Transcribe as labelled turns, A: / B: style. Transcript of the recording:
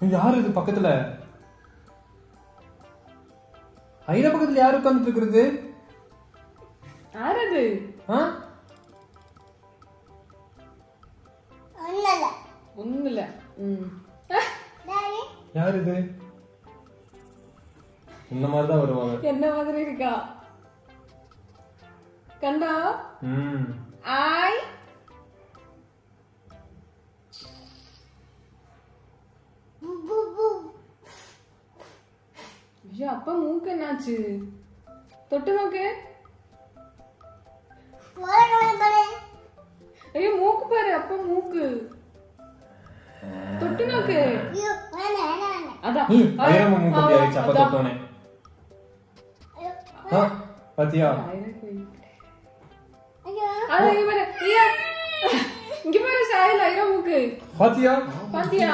A: யாரு இது பக்கத்துல? ஐரா பக்கத்துல யாரு உட்கார்ந்துட்டு இருக்கிறது?
B: யாரு அது? ஒண்ணுல.
A: யாரு இது? இந்த மாதிரி தான் வருவாங்க.
B: என்ன மாதிரி இருக்கா? கண்டா? ஐ அப்பா மூக்கு என்னாச்சு? தொட்டு நோக்கு. ஐயோ மூக்கு பாரு, அப்பா மூக்கு தொட்டு நோக்கு. அதான்
A: ஐரா மூக்கு அப்படி ஆயிடுச்சு அப்பா தொட்டோனே. பாத்தியா?
B: இங்க பாரு சாயல் ஐரா மூக்கு
A: பாத்தியா?
B: பாத்தியா?